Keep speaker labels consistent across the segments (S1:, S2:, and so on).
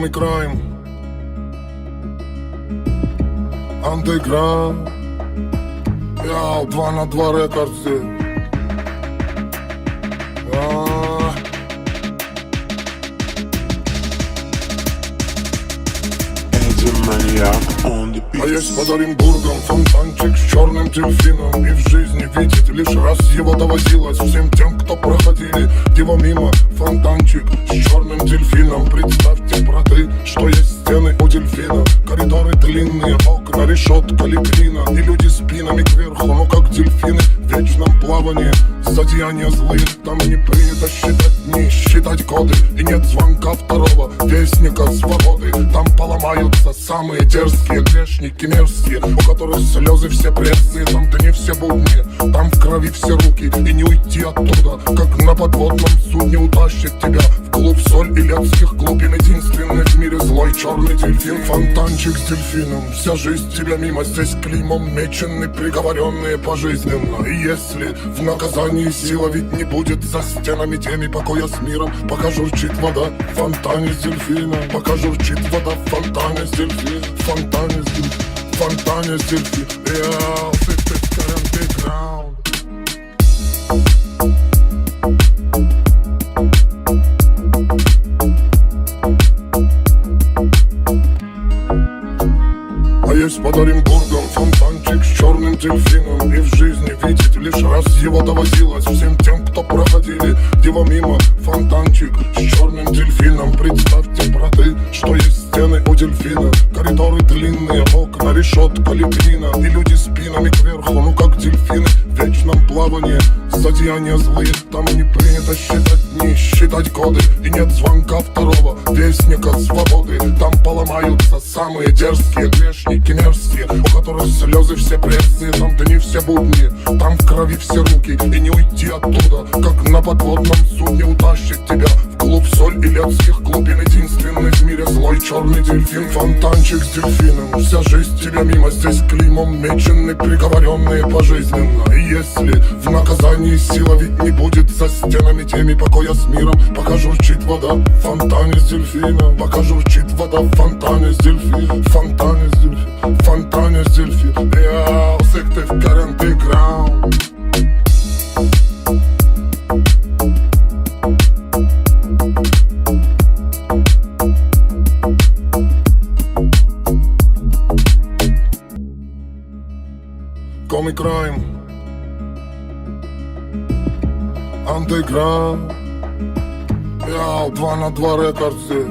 S1: Comic Crime, Underground, я 2 на 2 рекордсы. А есть под Оренбургом фонтанчик с черным дельфином, и в жизни видеть лишь раз его доводилось всем тем, кто проходили его мимо. Фонтанчик с черным дельфином, представьте, браты, что есть стены у дельфина. Коридоры длинные, окна, решетка, литрина, и люди спинами кверху, но как дельфины в вечном плавании. Зодеяния злые, там не принято считать дни, считать годы, и нет звонка второго вестника свободы. Там поломаются самые дерзкие грешники мерзкие, у которых слезы все пресные. Там дни все будни, там в крови все руки, и не уйти оттуда, как на подводном судне утащит тебя вглубь соль и летских глубин. Единственный в мире злой черный дельфин, фонтанчик с дельфином. Вся жизнь тебя мимо, здесь клеймом мечены, приговоренные пожизненно. И если в наказании сила ведь не будет за стенами теми покоя с миром, пока журчит вода в фонтане с дельфином, пока журчит вода в фонтане с дельфином, в фонтане с дельфином, в фонтане с дельфином. А есть под Оренбургом фонтанчик с черным дельфином, и в жизни видеть лишь раз его доводилось всем тем, кто проходили его мимо. Фонтанчик с черным дельфином, представьте, браты, что есть стены у дельфина. Коридоры длинные, окна, решетка, литрина, и люди спинами кверху, ну как дельфины в вечном плавании. Зодеяния злые, там не принято считать дни, считать годы, и нет звонка второго вестника свободы. Там поломаются самые дерзкие грешники мерзкие, у которых слезы все пресные. Там дни все будни, там в крови все руки, и не уйти оттуда, как на подводном судне утащит тебя вглубь соль и летских глубин. Единственный в мире злой черный дельфин, фонтанчик с дельфином. Вся жизнь тебя мимо, здесь клеймом мечены, приговоренные пожизненно. И если в наказании сила ведь не будет за стенами теми покоя с миром, пока журчит вода в фонтане с дельфином, пока журчит вода в фонтане с дельфином, в фонтане с дельфином, в фонтане с дельфином. Я всех ты в Underground. Comic Crime, Underground, я 2 на 2 рекордсы.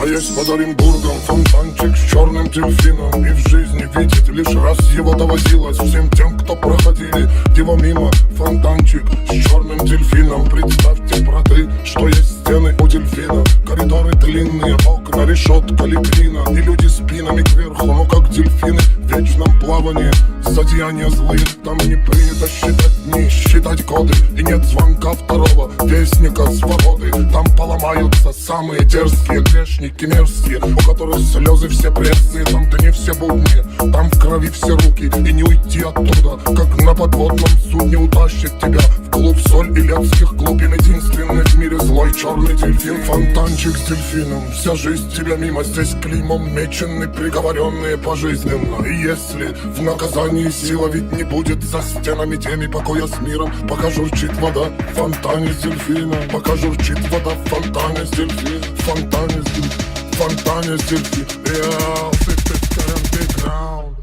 S1: А есть под Оренбургом фонтанчик с черным дельфином, и в жизни видеть лишь раз его доводилось всем тем, кто проходили его мимо. Фонтанчик с черным дельфином, представьте, браты, что есть стены у дельфина. Коридоры длинные, окна, решетка, литрина, и люди спинами кверху, ну как дельфины в вечном плавании. Зодеяния злые, там не принято считать дни, считать годы, и нет звонка второго вестника свободы. Там поломаются самые дерзкие грешники мерзкие, у которых слезы все пресные. Там дни все будни, там в крови все руки, и не уйти оттуда, как на подводном судне утащит тебя вглубь соль и летских глубин. Единственный в мире злой черный дельфин, фонтанчик с дельфином. Вся жизнь тебя мимо, здесь клеймом мечены, приговоренные пожизненно. И если в наказании сила ведь не будет за стенами теми покоя с миром, пока журчит вода в фонтане с дельфином, пока журчит вода в фонтане с дельфином, в фонтане с дельфином, в фонтане с дельфином. Я всех ты в Underground.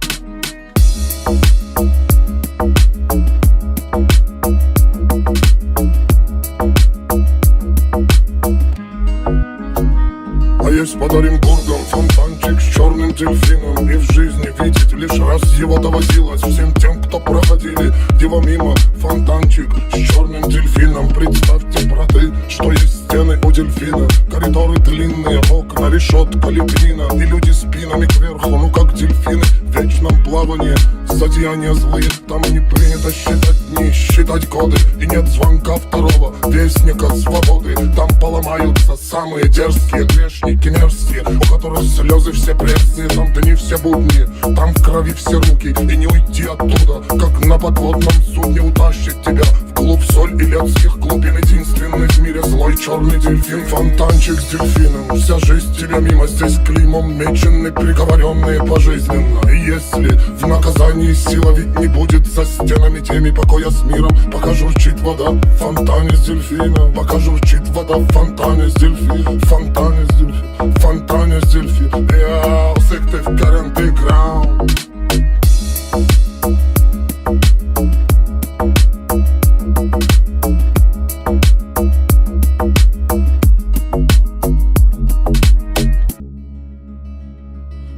S1: А есть под Оренбургом фонтанчик с черным дельфином, и в жизни видеть лишь раз его доводилось всем тем, кто проходили его мимо. Фонтанчик с черным дельфином, представьте, браты, что есть стены у дельфина. Коридоры длинные, окна, решетка, литрина, и люди спинами кверху, ну как дельфины в вечном плавании. за деяния злые. Там не принято считать дни, считать годы, и нет звонка второго вестника свободы. Там поломаются самые дерзкие грешники мерзкие, у которых слезы все пресные. Там дни все будни, там в крови все руки, и не уйти оттуда, как на подводном судне утащит тебя в клуб соль и летских глубин. Единственный в мире злой черный дельфин, фонтанчик с дельфином. Вся жизнь тебя мимо, здесь клеймом мечены, приговоренные пожизненно. И если в наказании сила ведь не будет за стенами теми покоя с миром, пока журчит вода в фонтане с дельфином, пока журчит вода в фонтане с дельфином, в фонтане с дельфином, в фонтане с дельфином. Я усыхты в каренты граунд.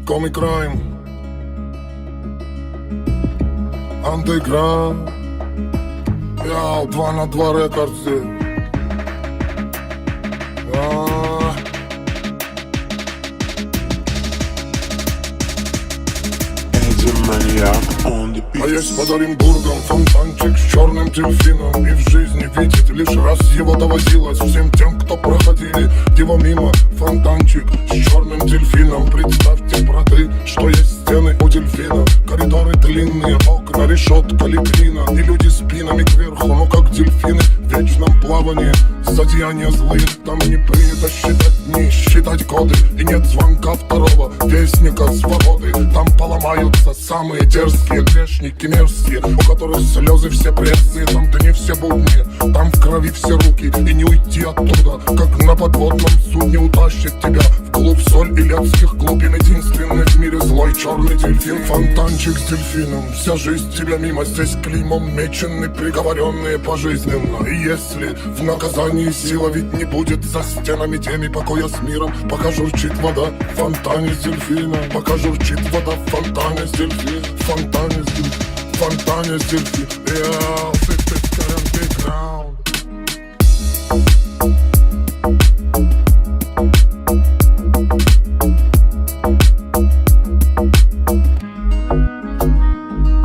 S1: Comic Crime, Underground, я 2 на 2 рекордсы. А есть под Оренбургом фонтанчик с черным дельфином, и в жизни видеть лишь раз его доводилось всем тем, кто проходили его мимо. Фонтанчик с черным дельфином. Представьте, браты, что есть стены у дельфина, коридоры длинные, окна, решетка, лепнина, и люди спинами кверху, ну как дельфины в вечном плавании. За деяния злые там не принято считать дни, считать годы, и нет звонка второго вестника свободы. Там поломаются самые дерзкие грешники мерзкие, у которых слезы все пресные. Там дни все будни, там в крови все руки, и не уйти оттуда, как на подводном судне утащит тебя в клуб соль и летских глубин. Единственный в мире злой черный дельфин, фонтанчик с дельфином. Вся жизнь тебя мимо, здесь клеймом мечены, приговоренные пожизненно. И если в наказании сила ведь не будет за стенами теми покоя с миром, пока журчит вода в фонтане с дельфином, пока журчит вода в фонтане с дельфином, в фонтане с дельфином, в фонтане с дельфином. Я усыхты в каренты граунд.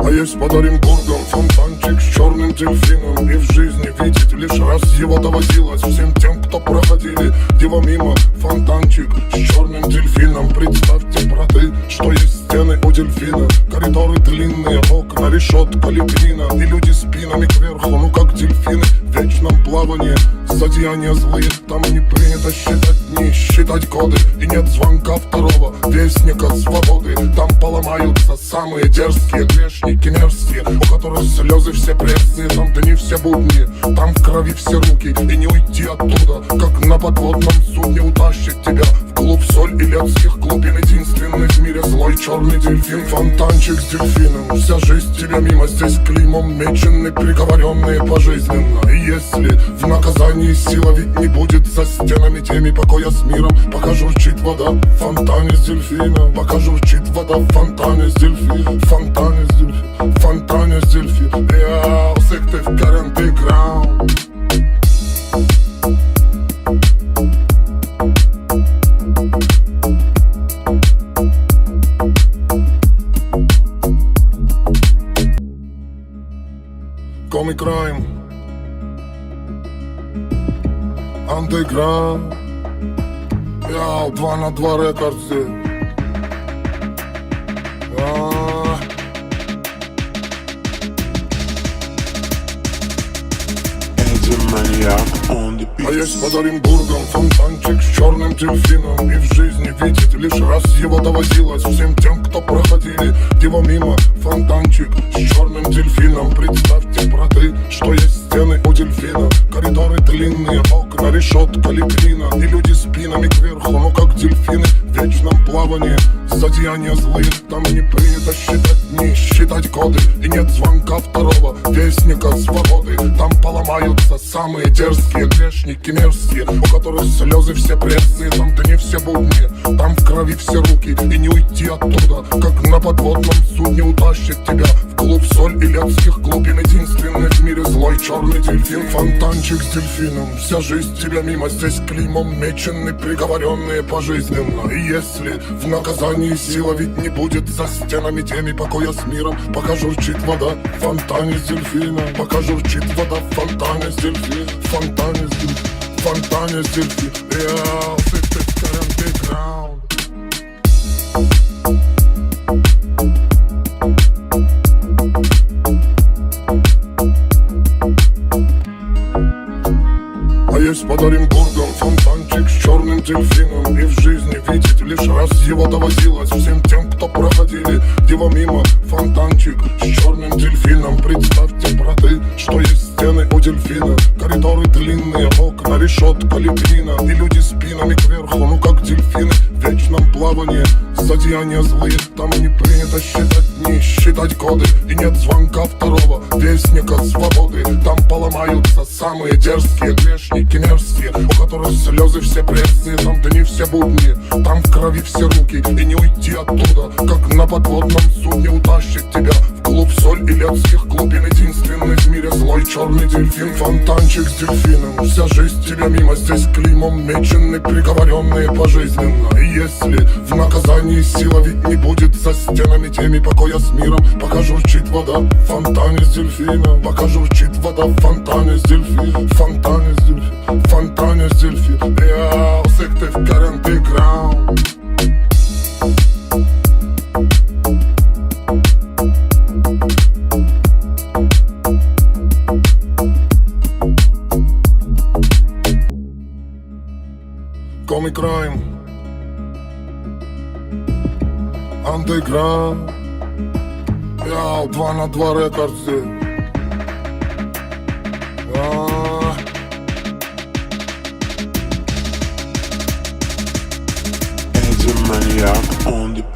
S1: А есть под Оренбургом фонтанчик с черным дельфином, и в жизни видеть лишь раз его доводилось всем тем, кто проходили его мимо. Фонтанчик с черным дельфином. Представьте, браты, что есть стены у дельфина, коридоры длинные, окна, решетка, лепнина, и люди спинами кверху, ну как дельфины в вечном плавании. За деяния злые там не принято считать дни, считать годы, и нет звонка второго вестника свободы. Там поломаются самые дерзкие грешники мерзкие, у которых слезы все пресные. Там дни все будни, там в крови все руки, и не уйти оттуда, как на подводном судне утащит тебя в клуб соль и летских глубин. Единственный в мире злой черный дельфин, фонтанчик с дельфином. Вся жизнь тебя мимо, здесь клеймом мечены, приговоренные пожизненно. И если в наказании сила ведь не будет за стенами теми покоя с миром, пока журчит вода в фонтане с дельфином, пока журчит вода в фонтане с дельфином, в фонтане с дельфином, в фонтане с дельфином. Я усыхты в каренты граунд. Comic Crime, Underground, я 2 на 2 рекордсы. А есть под Оренбургом фонтанчик с черным дельфином, и в жизни видеть лишь раз его доводилось всем тем, кто проходили его мимо. Фонтанчик с черным дельфином. Представьте, браты, что есть стены у дельфина, коридоры длинные, окна, решетка, лепнина, и люди спинами кверху, ну как дельфины в вечном плавании. За деяния злые там не принято считать дни, считать годы, и нет звонка второго вестника свободы. Там поломаются самые дерзкие грешники мерзкие, у которых слезы все пресные. Там дни все будни, там в крови все руки, и не уйти оттуда, как на подводном судне утащит тебя в клуб соль и летских глубин. Единственный в мире злой черный дельфин. Фонтанчик с дельфином, вся жизнь тебя мимо. Здесь клеймом мечены, приговоренные пожизненно. И если в наказании сила ведь не будет за стенами теми покоя с миром, пока журчит вода в фонтане с дельфином. Пока журчит вода в фонтане с дельфином. В фонтане с дельфином, в фонтане с дельфином. Real, Sicted Underground. А есть под Оренбургом фонтанчик с черным дельфином. И в жизни видеть лишь раз его доводилось всем тем, кто проходили его мимо. Фонтанчик с черным дельфином. Представьте, браты, что есть стены у дельфина. Коридоры длинные, окна, решетка, лепнина. И люди спинами кверху, ну как дельфины в вечном плавании. Зодеяния злые, там не принято считать дни, считать годы. И нет звонка второго вестника свободы. Там поломаются самые дерзкие грешники мерзкие, у которых слезы все пресные. Там дни все будни, там в крови все руки. И не уйти оттуда, как на подводном судне. Утащит тебя в клуб соль и летских глубин. Единственный в мире злой черный дельфин. Фонтанчик с дельфином, вся жизнь тебя мимо. Здесь клеймом мечены, приговоренные пожизненно. И если в наказании сила ведь не будет за стенами теми покоя с миром, пока журчит вода в фонтане с дельфином. Пока журчит вода в фонтане с дельфином. В фонтане с дельфином, в фонтане с дельфином. Real, Sicted Underground. Comic Crime Underground. Я 2 на 2 рекордсы.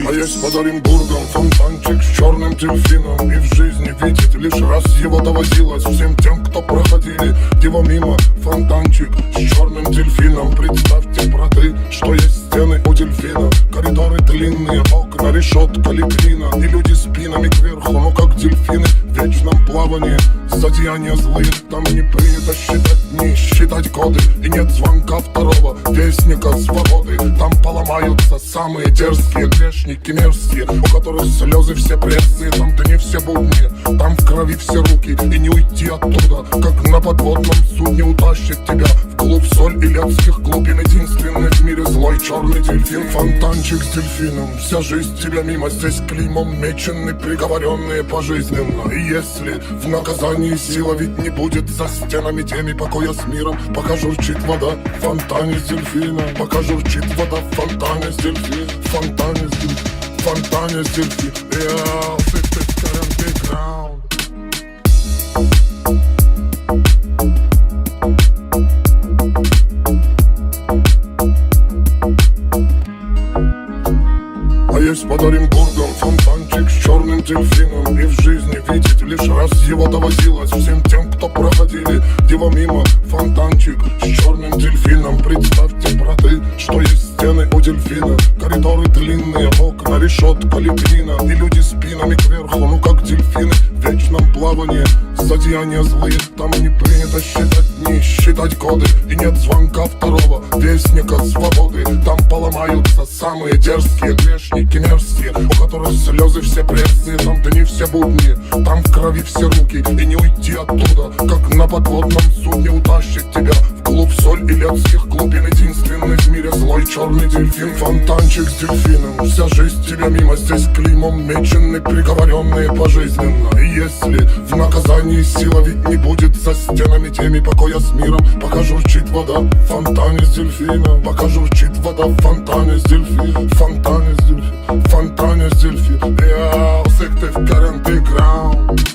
S1: А есть под Оренбургом фонтанчик с черным дельфином. И в жизни видеть лишь раз его доводилось всем тем, кто проходили его мимо. Фонтанчик с черным дельфином. Представьте, браты, что есть стены у дельфина. Коридоры длинные, окна, решетка, лепнина. И люди спинами кверху, ну как дельфины в вечном плавании. Зодеяния злые, там не принято считать дни, считать годы. И нет звонка второго вестника свободы. Там поломаются самые дерзкие грешники мерзкие, у которых слезы все пресные. Там дни все будни, там в крови все руки. И не уйти оттуда, как на подводном судне. Утащит тебя в клуб соль и летских глубин. Единственный в мире злой черный дельфин. Фонтанчик с дельфином, вся жизнь тебя мимо. Здесь клеймом мечены, приговоренные пожизненно. И если в наказании сила ведь не будет за стенами теми покоя с миром, пока журчит вода в фонтане с дельфином. Пока журчит вода в фонтане с дельфином. В фонтане с дельфином, в фонтане с дельфином. Real, Sicted Underground. А есть под Оренбургом фонтанчик с черным дельфином. И в жизни видеть лишь раз его доводилось всем тем, кто проходили его мимо. Фонтанчик с черным дельфином. Представьте, браты, что есть стены у дельфина. Коридоры длинные, окна, решетка, лепнина. И люди спинами кверху, ну как дельфины в вечном плавании. Зодеяния злые, там не принято считать дни, считать годы. И нет звонка второго вестника свободы. Там поломаются самые дерзкие грешники мерзкие, у которых слезы все пресные. Там дни все будни, там в крови все руки. И не уйти оттуда, как на подводном судне. Утащит тебя в клуб соль и летских глубин. Единственный в мире злой черный дельфин. Фонтанчик с дельфином, вся жизнь тебя мимо. Здесь клеймом мечены, приговоренные пожизненно. И если в наказании сила ведь не будет за стенами теми покоя с миром, пока журчит вода в фонтане с дельфином. Пока журчит вода в фонтане с дельфином. В фонтане с дельфином, в фонтане с дельфином. Real, Sicted Underground.